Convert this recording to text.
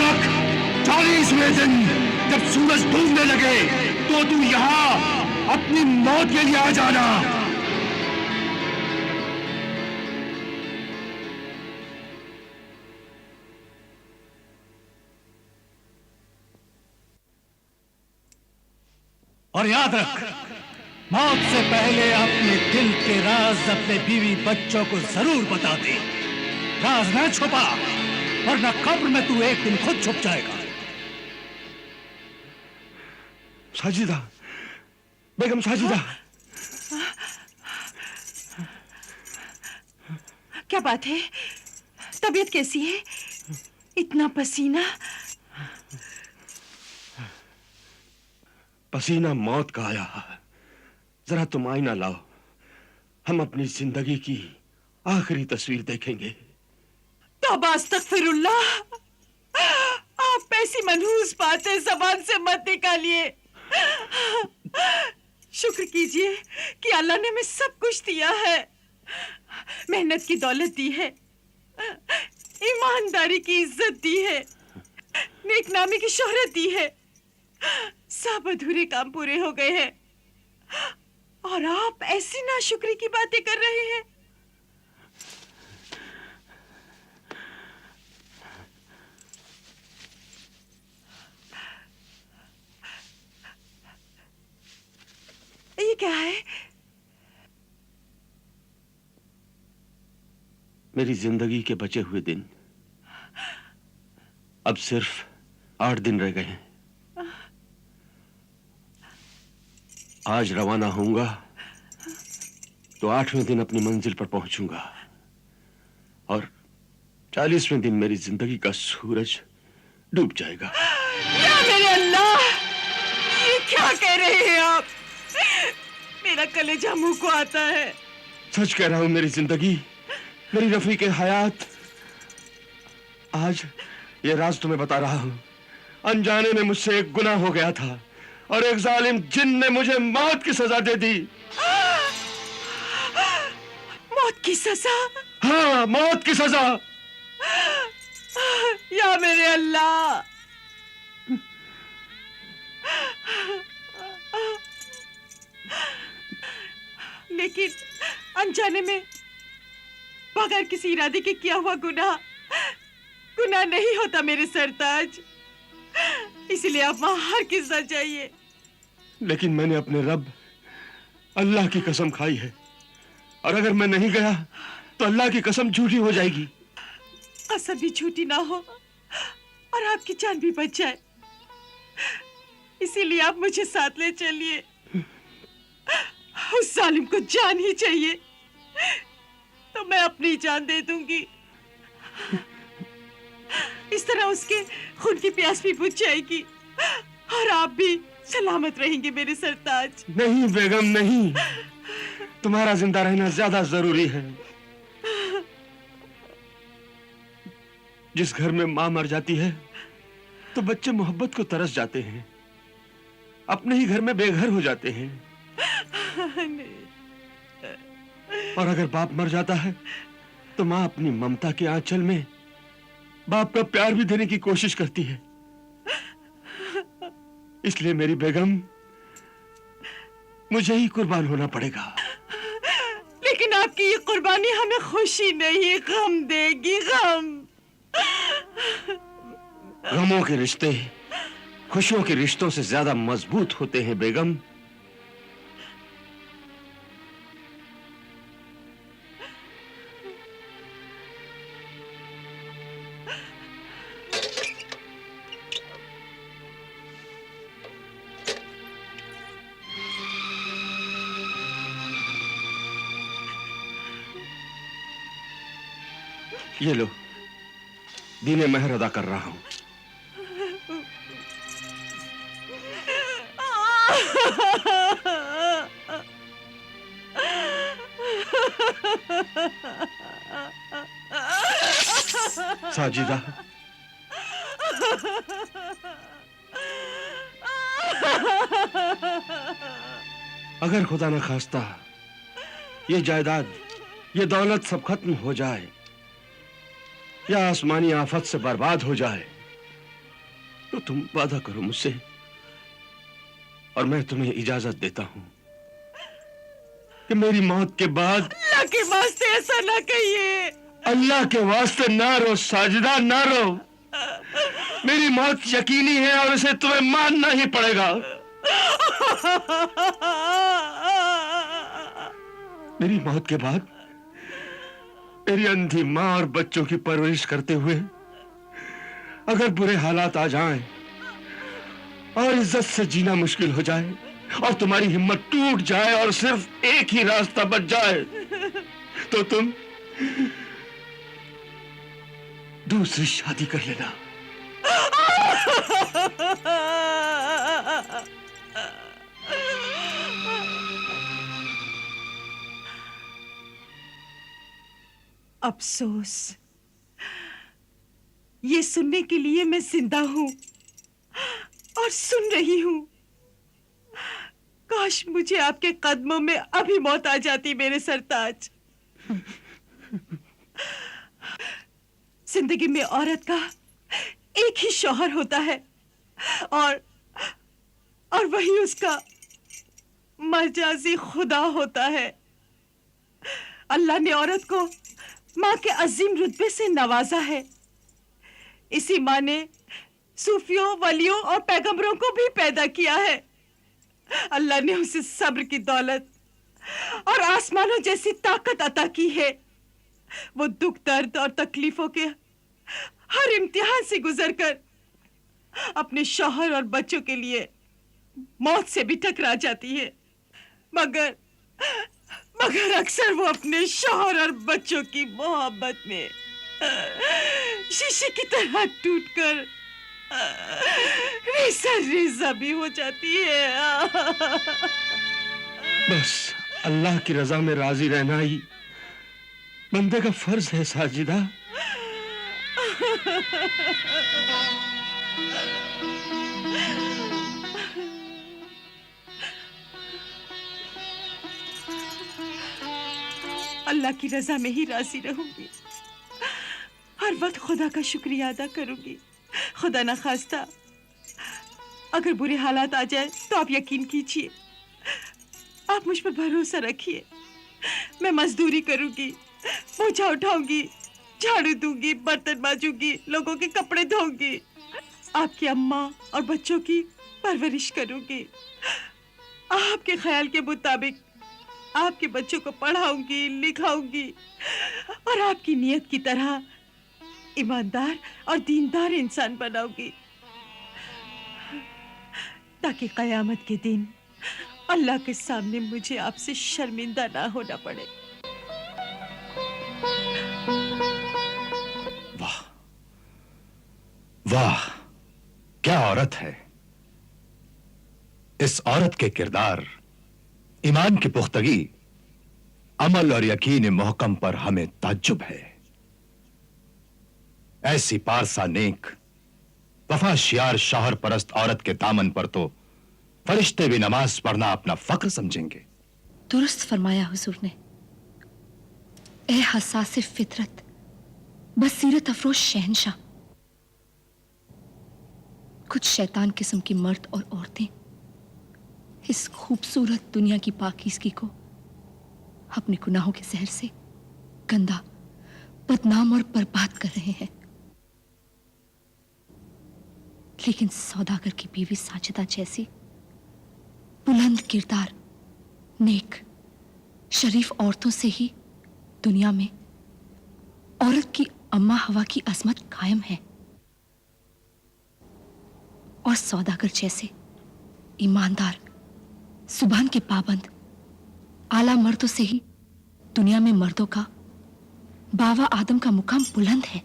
रख, 40वें दिन जब सूरज डूबने लगे तो तू यहाँ अपनी मौत के लिए आ जाना। और याद रख, मौत से पहले अपने दिल के राज अपने बीवी बच्चों को जरूर बता दे। राज न छुपा, वरना कब्र में तू एक दिन खुद छुप जाएगा। साजिदा, बेगम साजिदा। क्या बात है? तबीयत कैसी है? इतना पसीना। पसीना मौत का आया। जरा तुम आईना लाओ, हम अपनी जिंदगी की आखिरी तस्वीर देखेंगे। तौबा अस्तगफिरुल्लाह, आप ऐसी मनहूस बातें ज़बान से मत निकालिए। शुक्र कीजिए कि अल्लाह ने हमें सब कुछ दिया है। मेहनत की दौलत दी है, ईमानदारी की इज्जत दी है, नेकनामी की शोहरत दी है। सब अधूरे काम पूरे हो गए हैं और आप ऐसी नाशुक्री की बातें कर रहे हैं। ये क्या है? मेरी जिंदगी के बचे हुए दिन। अब सिर्फ 8 दिन रह गए हैं। आज रवाना होऊंगा तो 8वें दिन अपनी मंजिल पर पहुंचूंगा और 40वें दिन मेरी जिंदगी का सूरज डूब जाएगा। या मेरे अल्लाह, ये क्या कह रहे हैं आप? मेरा कलेजा मुंह को आता है। सच कह रहा हूं, मेरी जिंदगी, मेरी रफीक हयात। आज ये राज तुम्हें बता रहा हूं। अनजाने में मुझसे एक गुनाह हो गया था और एक जालिम जिन ने मुझे मौत की सजा दे दी। मौत की सजा? हाँ, मौत की सजा। या मेरे अल्लाह। लेकिन अनजाने में बगैर किसी इरादे के किया हुआ गुनाह नहीं होता मेरे सरताज। इसलिए आप वहां हर किस न जाइए। लेकिन मैंने अपने रब अल्लाह की कसम खाई है और अगर मैं नहीं गया तो अल्लाह की कसम झूठी हो जाएगी। कसम भी झूठी ना हो और आपकी जान भी बच जाए, इसीलिए आप मुझे साथ ले चलिए। उस जालिम को जान ही चाहिए तो मैं अपनी जान दे दूंगी। इस तरह उसके खून की प्यास भी बुझ जाएगी और आप भी सलामत रहेंगे मेरे सरताज। नहीं बेगम, नहीं, तुम्हारा जिंदा रहना ज्यादा जरूरी है। जिस घर में मां मर जाती है तो बच्चे मोहब्बत को तरस जाते हैं, अपने ही घर में बेघर हो जाते हैं। और अगर बाप मर जाता है तो मां अपनी ममता के आंचल में बाप का प्यार भी देने की कोशिश करती है। इसलिए मेरी बेगम, मुझे ही कुर्बान होना पड़ेगा। लेकिन आपकी ये कुर्बानी हमें खुशी नहीं, गम देगी। गमों के रिश्ते खुशियों के रिश्तों से ज्यादा मजबूत होते हैं बेगम। ये लो, दीने महर अदा कर रहा हूं। साजिदा, अगर खुदा न खास्ता ये जायदाद, ये दौलत सब खत्म हो जाए या आसमानी आफत से बर्बाद हो जाए तो तुम वादा करो मुझसे और मैं तुम्हें इजाजत देता हूं कि मेरी मौत के बाद अल्लाह के वास्ते ऐसा ना कहिए। अल्लाह के वास्ते ना रो साजिदा, ना रो। मेरी मौत यकीनी है और इसे तुम्हें मानना ही पड़ेगा। मेरी मौत के बाद मेरी अंधी माँ और बच्चों की परवरिश करते हुए अगर बुरे हालात आ जाएं और इज्जत से जीना मुश्किल हो जाए और तुम्हारी हिम्मत टूट जाए और सिर्फ एक ही रास्ता बच जाए तो तुम दूसरी शादी कर लेना। अफसोस, ये सुनने के लिए मैं जिंदा हूं और सुन रही हूं। काश मुझे आपके कदमों में अभी मौत आ जाती मेरे सरताज। जिंदगी में औरत का एक ही शौहर होता है और वही उसका मजाजी खुदा होता है। अल्लाह ने औरत को माँ के अजीम रुतबे से नवाजा है। इसी माँ ने सूफियों, वलियों और पैगंबरों को भी पैदा किया है। अल्लाह ने उसे सब्र की दौलत और आसमानों जैसी ताकत अता की है। वो दुख, दर्द और तकलीफों के हर इम्तिहान से गुजरकर अपने शौहर और बच्चों के लिए मौत से भी टकरा जाती है। मगर अक्सर वो अपने शौहर और बच्चों की मोहब्बत में शीशे की तरह टूटकर रेजा रेजा भी हो जाती है। बस अल्लाह की रजा में राजी रहना ही बंदे का फर्ज है साजिदा। अल्लाह की रजा में ही राजी रहूंगी। हर वक्त खुदा का शुक्रिया अदा करूंगी। खुदा ना खास्ता अगर बुरे हालात आ जाए तो आप यकीन कीजिए, आप मुझ पर भरोसा रखिए। मैं मजदूरी करूंगी, पोछा उठाऊंगी, झाड़ू दूंगी, बर्तन मांजूंगी, लोगों के कपड़े धोऊंगी, आपकी अम्मा और बच्चों की परवरिश करूंगी। आपके ख्याल के मुताबिक आपके बच्चों को पढ़ाऊंगी, लिखाऊंगी और आपकी नियत की तरह ईमानदार और दीनदार इंसान बनाऊंगी, ताकि कयामत के दिन अल्लाह के सामने मुझे आपसे शर्मिंदा ना होना पड़े। वाह वाह, क्या औरत है। इस औरत के किरदार, ईमान की पुख्तगी, अमल और यकीन मोहकम पर हमें ताज्जुब है। ऐसी पारसा नेक, वफा शियार, शौहर परस्त औरत के दामन पर तो फरिश्ते भी नमाज पढ़ना अपना फख्र समझेंगे। दुरुस्त फरमाया हुजूर ने। ए हसास फितरत, बसीरत अफरोज शहंशाह, कुछ शैतान किस्म की मर्द और औरतें इस खूबसूरत दुनिया की पाकीज़गी को अपने गुनाहों के जहर से गंदा, बदनाम और बर्बाद कर रहे हैं। लेकिन सौदागर की बीवी साजिदा जैसी बुलंद किरदार, नेक, शरीफ औरतों से ही दुनिया में औरत की अम्मा हवा की अजमत कायम है। और सौदागर जैसे ईमानदार, सुभान के पाबंद, आला मर्दों से ही दुनिया में मर्दों का, बावा आदम का मुकाम बुलंद है।